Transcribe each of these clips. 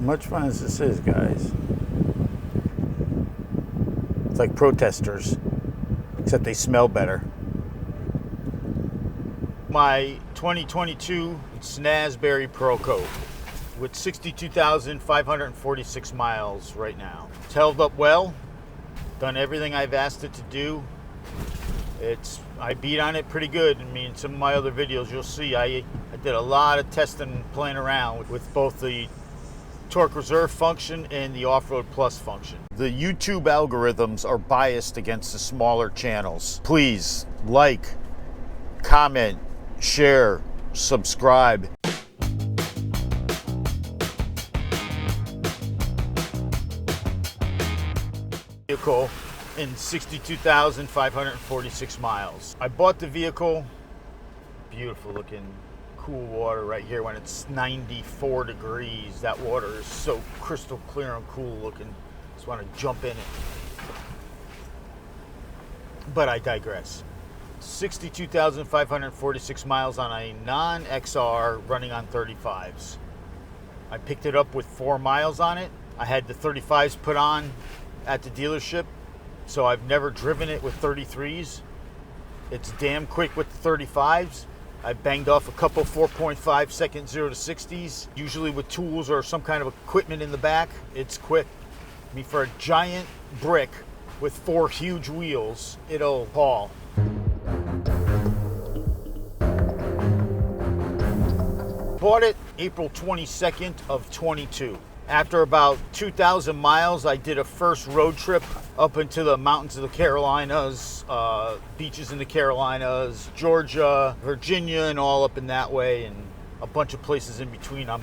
Much fun as this is, guys. It's like protesters, except they smell better. My 2022 Snazberry Pro Coat with 62,546 miles right now. It's held up well, done everything I've asked it to do. I beat on it pretty good. I mean, some of my other videos you'll see I did a lot of testing, playing around with both the torque reserve function and the off-road plus function. The YouTube algorithms are biased against the smaller channels. Please like, comment, share, subscribe. Vehicle in 62,546 miles. I bought the vehicle, beautiful looking cool water right here when it's 94 degrees. That water is so crystal clear and cool looking. Just want to jump in it. But I digress. 62,546 miles on a non-XR running on 35s. I picked it up with 4 miles on it. I had the 35s put on at the dealership, so I've never driven it with 33s. It's damn quick with the 35s. I banged off a couple 4.5 second 0 to 60s, usually with tools or some kind of equipment in the back. It's quick. I mean, for a giant brick with 4 huge wheels, it'll haul. Bought it April 22nd of 22. After about 2,000 miles, I did a first road trip up into the mountains of the Carolinas, beaches in the Carolinas, Georgia, Virginia, and all up in that way, and a bunch of places in between. I'm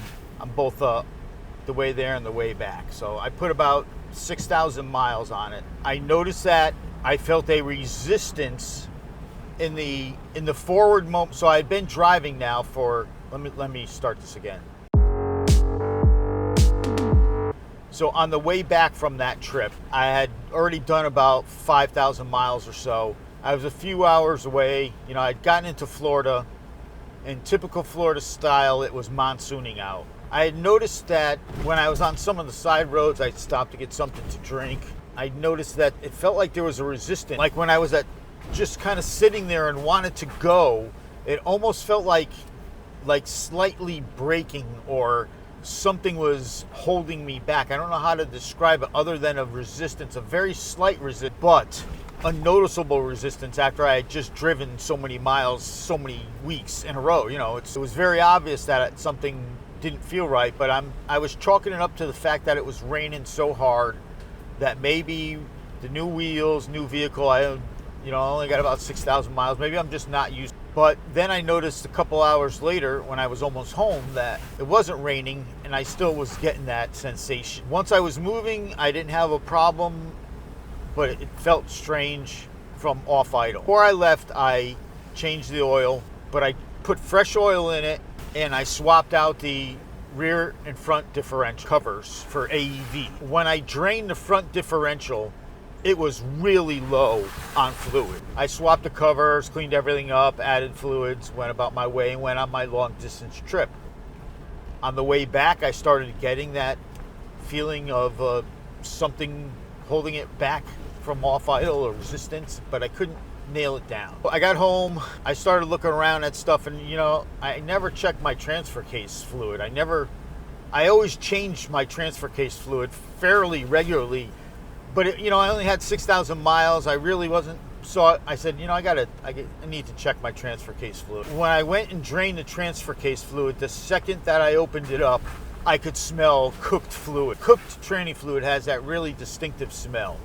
both the way there and the way back. So I put about 6,000 miles on it. I noticed that I felt a resistance in the forward moment. So I'd been driving now for, let me start this again. So on the way back from that trip, I had already done about 5,000 miles or so. I was a few hours away. You know, I'd gotten into Florida. In typical Florida style, it was monsooning out. I had noticed that when I was on some of the side roads, I'd stop to get something to drink. I noticed that it felt like there was a resistance. Like when I was just kind of sitting there and wanted to go, it almost felt like slightly braking, or something was holding me back. I don't know how to describe it other than a resistance, a very slight resistance, but a noticeable resistance after I had just driven so many miles, so many weeks in a row. You know, it was very obvious that something didn't feel right, but I was chalking it up to the fact that it was raining so hard that maybe the new wheels, new vehicle, I only got about 6,000 miles. Maybe I'm just not used. But then I noticed a couple hours later when I was almost home that it wasn't raining and I still was getting that sensation. Once I was moving, I didn't have a problem, but it felt strange from off idle. Before I left, I changed the oil, but I put fresh oil in it and I swapped out the rear and front differential covers for AEV. When I drained the front differential, it was really low on fluid. I swapped the covers, cleaned everything up, added fluids, went about my way, and went on my long distance trip. On the way back, I started getting that feeling of something holding it back from off idle or resistance, but I couldn't nail it down. I got home, I started looking around at stuff, and I never checked my transfer case fluid. I always changed my transfer case fluid fairly regularly. But I only had 6,000 miles. I really wasn't. So I said, I need to check my transfer case fluid. When I went and drained the transfer case fluid, the second that I opened it up, I could smell cooked fluid. Cooked tranny fluid has that really distinctive smell.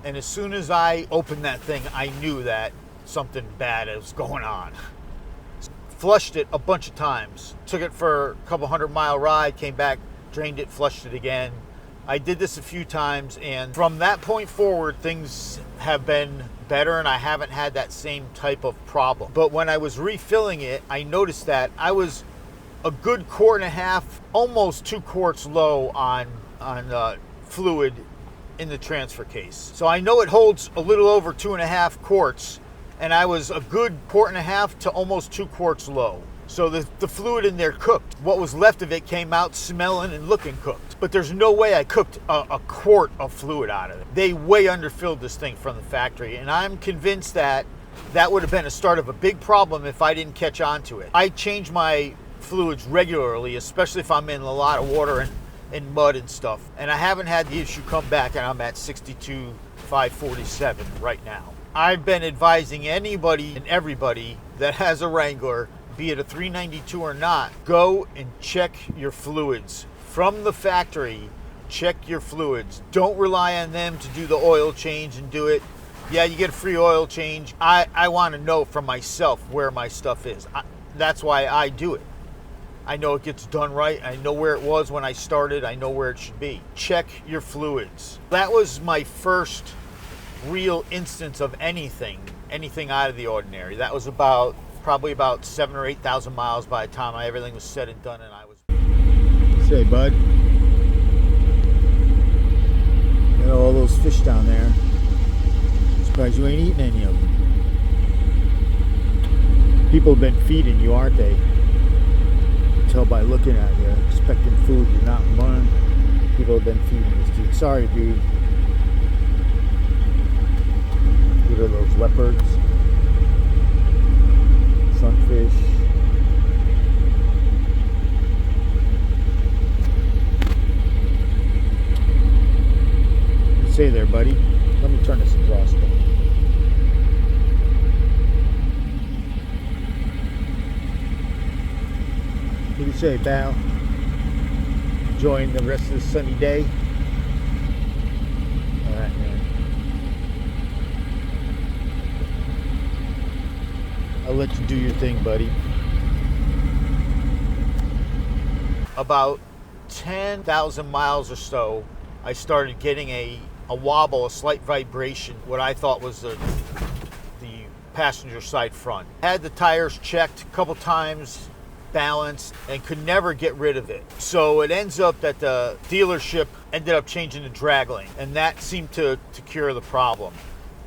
And as soon as I opened that thing, I knew that something bad was going on. Flushed it a bunch of times. Took it for a couple 100-mile ride, came back, drained it, flushed it again. I did this a few times, and from that point forward, things have been better, and I haven't had that same type of problem. But when I was refilling it, I noticed that I was a good quart and a half, almost 2 quarts low on fluid in the transfer case. So I know it holds a little over 2.5 quarts, and I was a good quart and a half to almost 2 quarts low. So the fluid in there cooked. What was left of it came out smelling and looking cooked. But there's no way I cooked a quart of fluid out of it. They way underfilled this thing from the factory, and I'm convinced that that would have been a start of a big problem if I didn't catch on to it. I change my fluids regularly, especially if I'm in a lot of water and mud and stuff. And I haven't had the issue come back, and I'm at 62,547 right now. I've been advising anybody and everybody that has a Wrangler, be it a 392 or not, go and check your fluids. From the factory, check your fluids. Don't rely on them to do the oil change and do it. Yeah, you get a free oil change. I want to know from myself where my stuff is. That's why I do it. I know it gets done right. I know where it was when I started. I know where it should be. Check your fluids. That was my first real instance of anything out of the ordinary. That was probably about 7,000 or 8,000 miles by the time everything was said and done, and I was. Say, bud, got all those fish down there. Surprised you ain't eating any of them. People have been feeding you, aren't they? Tell by looking at you, expecting food, you're not running. People have been feeding this dude. Sorry, dude. What are those, leopards? Sunfish. What do you say there, buddy? Let me turn this across. What do you say, pal? Enjoying the rest of this sunny day? Alright, man. I'll let you do your thing, buddy. About 10,000 miles or so, I started getting a wobble, a slight vibration, what I thought was the passenger side front. Had the tires checked a couple times, balanced, and could never get rid of it. So it ends up that the dealership ended up changing the drag lane, and that seemed to cure the problem.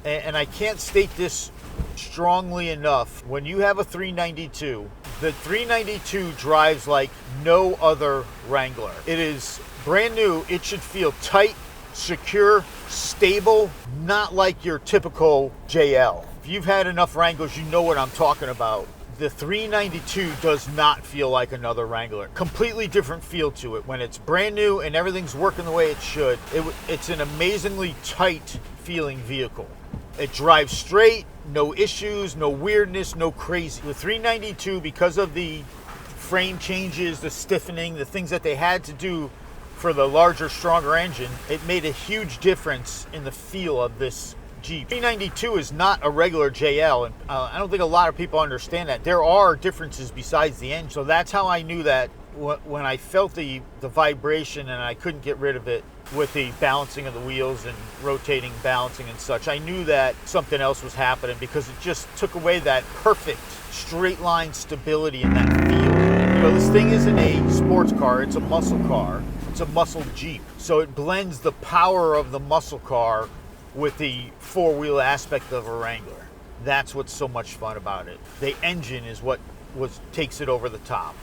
And I can't state this strongly enough. When you have a 392, the 392 drives like no other Wrangler. It is brand new. It should feel tight, secure, stable, not like your typical JL. If you've had enough Wranglers, you know what I'm talking about. The 392 does not feel like another Wrangler. Completely different feel to it. When it's brand new and everything's working the way it should, it's an amazingly tight feeling vehicle. It drives straight, no issues, no weirdness, no crazy. The 392, because of the frame changes, the stiffening, the things that they had to do for the larger, stronger engine, it made a huge difference in the feel of this Jeep. 392 is not a regular JL, and I don't think a lot of people understand that. There are differences besides the engine. So that's how I knew that when I felt the vibration and I couldn't get rid of it with the balancing of the wheels and rotating, balancing and such, I knew that something else was happening, because it just took away that perfect straight line stability and that feel. You know, this thing isn't a sports car, it's a muscle car. It's a muscle Jeep. So it blends the power of the muscle car with the four-wheel aspect of a Wrangler. That's what's so much fun about it. The engine is what takes it over the top.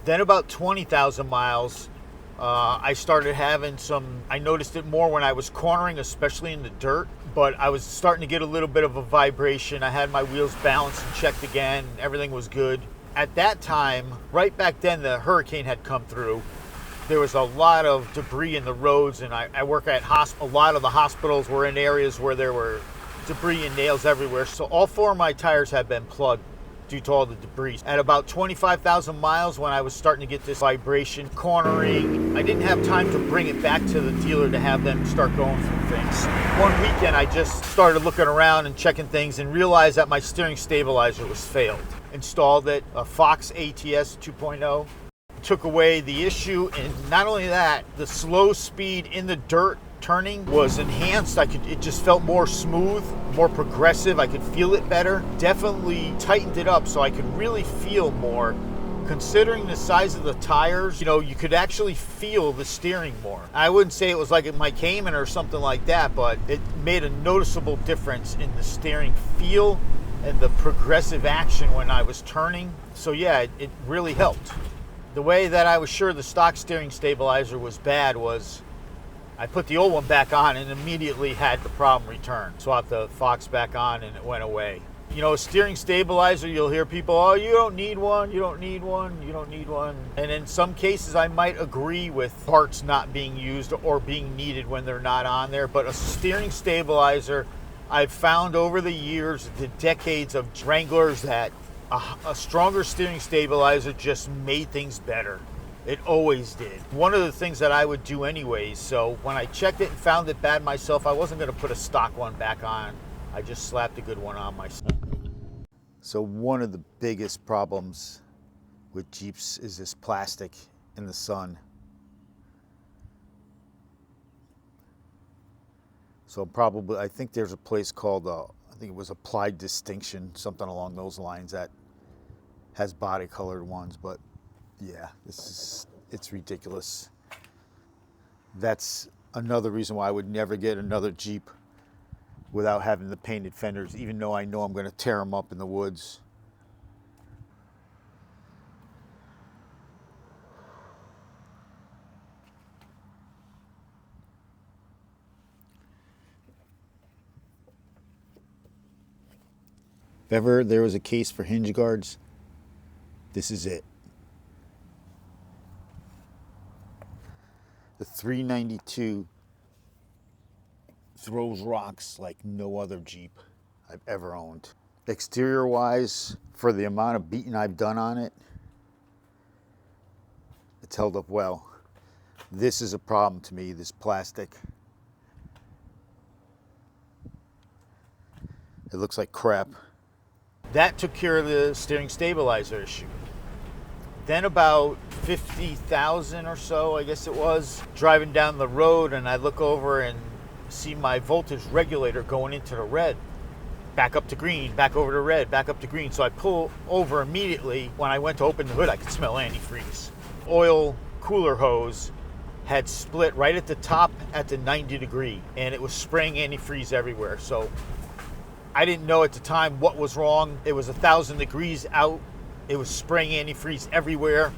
Then about 20,000 miles, I started having I noticed it more when I was cornering, especially in the dirt, but I was starting to get a little bit of a vibration. I had my wheels balanced and checked again. Everything was good. At that time, right back then, the hurricane had come through. There was a lot of debris in the roads, and I work at a lot of the hospitals were in areas where there were debris and nails everywhere. So all four of my tires had been plugged due to all the debris. At about 25,000 miles, when I was starting to get this vibration, cornering, I didn't have time to bring it back to the dealer to have them start going through things. One weekend, I just started looking around and checking things and realized that my steering stabilizer was failed. Installed it, a Fox ATS 2.0, took away the issue, and not only that, the slow speed in the dirt turning was enhanced. It just felt more smooth, more progressive. I could feel it better. Definitely tightened it up so I could really feel more Considering the size of the tires, you know, you could actually feel the steering more. I wouldn't say it was like my Cayman or something like that, but it made a noticeable difference in the steering feel and the progressive action when I was turning. So yeah, it really helped. The way that I was sure the stock steering stabilizer was bad was I put the old one back on and immediately had the problem return. Swapped the Fox back on and it went away. You know, a steering stabilizer, you'll hear people, oh, you don't need one, you don't need one, you don't need one. And in some cases, I might agree with parts not being used or being needed when they're not on there. But a steering stabilizer, I've found over the years, the decades of Wranglers, that a stronger steering stabilizer just made things better. It always did. One of the things that I would do anyways, so when I checked it and found it bad myself, I wasn't going to put a stock one back on. I just slapped a good one on myself. So one of the biggest problems with Jeeps is this plastic in the sun. So I think there's a place called, I think it was Applied Distinction, something along those lines, that has body colored ones, but yeah, it's ridiculous. That's another reason why I would never get another Jeep without having the painted fenders, even though I know I'm going to tear them up in the woods. If ever there was a case for hinge guards, this is it. The 392 throws rocks like no other Jeep I've ever owned. Exterior wise, for the amount of beating I've done on it, it's held up well. This is a problem to me, this plastic. It looks like crap. That took care of the steering stabilizer issue. Then about 50,000 or so, I guess it was, driving down the road, and I look over and see my voltage regulator going into the red. Back up to green, back over to red, back up to green. So I pull over immediately. When I went to open the hood, I could smell antifreeze. Oil cooler hose had split right at the top at the 90 degree, and it was spraying antifreeze everywhere. So I didn't know at the time what was wrong. It was 1,000 degrees out. It was spraying antifreeze everywhere.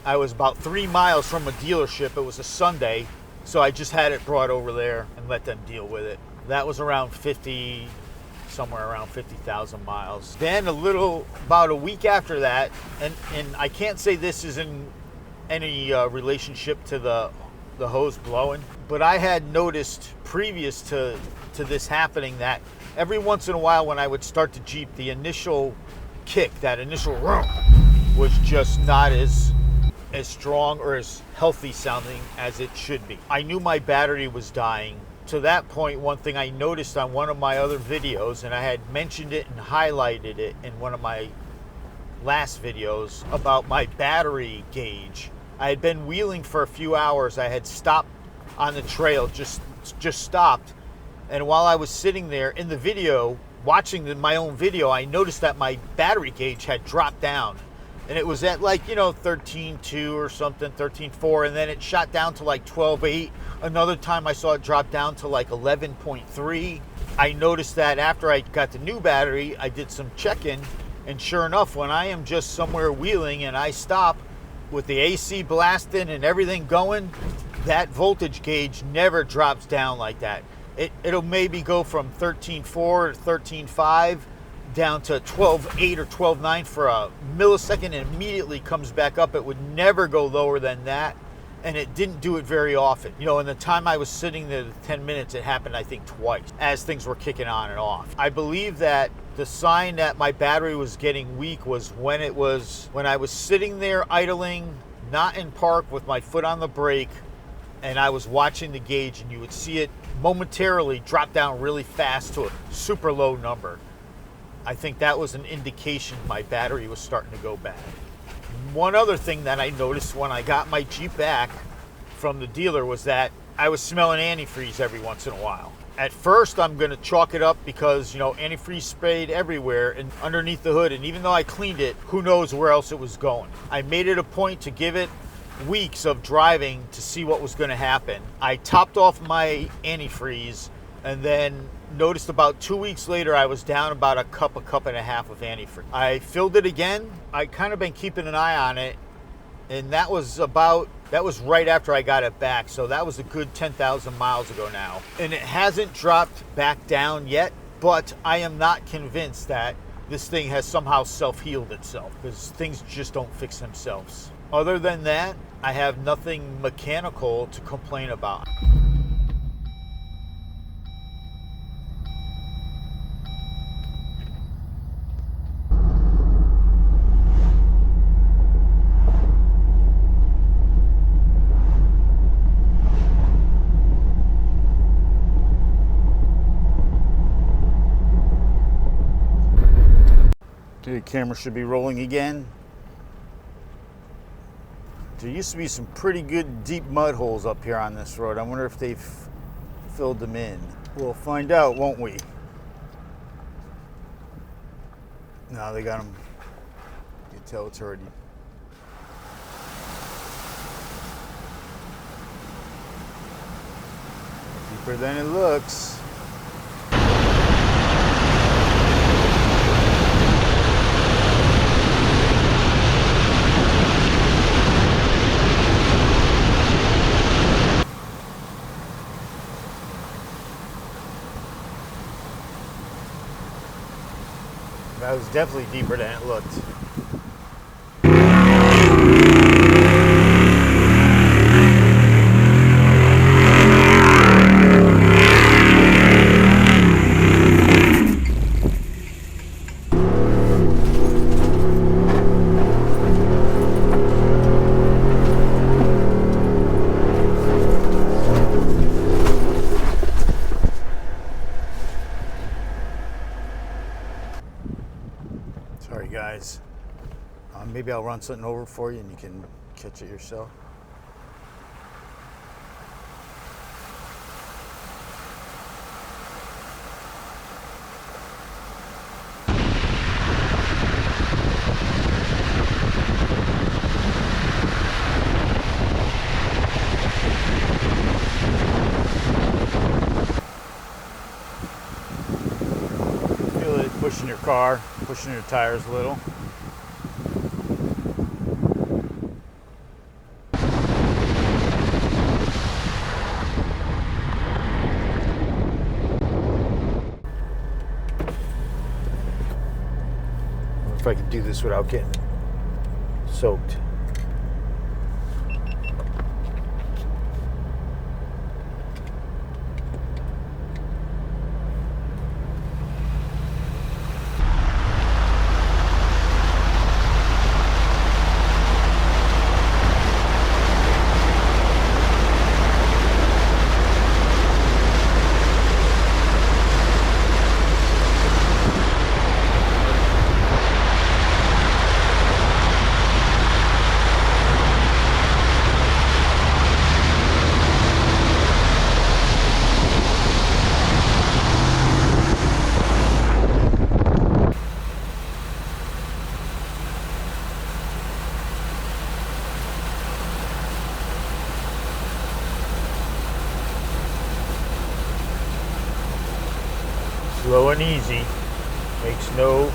I was about 3 miles from a dealership. It was a Sunday, so I just had it brought over there and let them deal with it. That was around 50, somewhere around 50,000 miles. Then about a week after that, and I can't say this is in any relationship to the hose blowing, but I had noticed previous to this happening that every once in a while when I would start the Jeep, the initial kick, that initial room, was just not as strong or as healthy sounding as it should be. I knew my battery was dying. To that point, one thing I noticed on one of my other videos, and I had mentioned it and highlighted it in one of my last videos about my battery gauge. I had been wheeling for a few hours. I had stopped on the trail, just stopped. And while I was sitting there in the video, watching my own video, I noticed that my battery gauge had dropped down. And it was at 13.2 or something, 13.4, and then it shot down to 12.8. Another time I saw it drop down to 11.3. I noticed that after I got the new battery, I did some checking, and sure enough, when I am just somewhere wheeling and I stop with the AC blasting and everything going, that voltage gauge never drops down like that. It'll maybe go from 13.4 to 13.5 down to 12.8 or 12.9 for a millisecond and immediately comes back up. It would never go lower than that, and it didn't do it very often. You know, in the time I was sitting there, the 10 minutes, it happened I think twice as things were kicking on and off. I believe that the sign that my battery was getting weak was when I was sitting there idling, not in park, with my foot on the brake, and I was watching the gauge, and you would see it momentarily drop down really fast to a super low number. I think that was an indication my battery was starting to go bad. One other thing that I noticed when I got my Jeep back from the dealer was that I was smelling antifreeze every once in a while. At first, I'm going to chalk it up because, antifreeze sprayed everywhere and underneath the hood. And even though I cleaned it, who knows where else it was going. I made it a point to give it weeks of driving to see what was going to happen. I topped off my antifreeze and then noticed about 2 weeks later I was down about a cup and a half of antifreeze. I filled it again. I kind of been keeping an eye on it, and that was right after I got it back, so that was a good 10,000 miles ago now. And it hasn't dropped back down yet, but I am not convinced that this thing has somehow self-healed itself, because things just don't fix themselves. Other than that, I have nothing mechanical to complain about. The camera should be rolling again. There used to be some pretty good deep mud holes up here on this road. I wonder if they've filled them in. We'll find out, won't we? No, they got them. You can tell it's already. Deeper than it looks. That was definitely deeper than it looked. Sorry guys, maybe I'll run something over for you and you can catch it yourself. Feel it pushing your car, pushing your tires a little. If I can do this without getting soaked. Slow and easy, makes no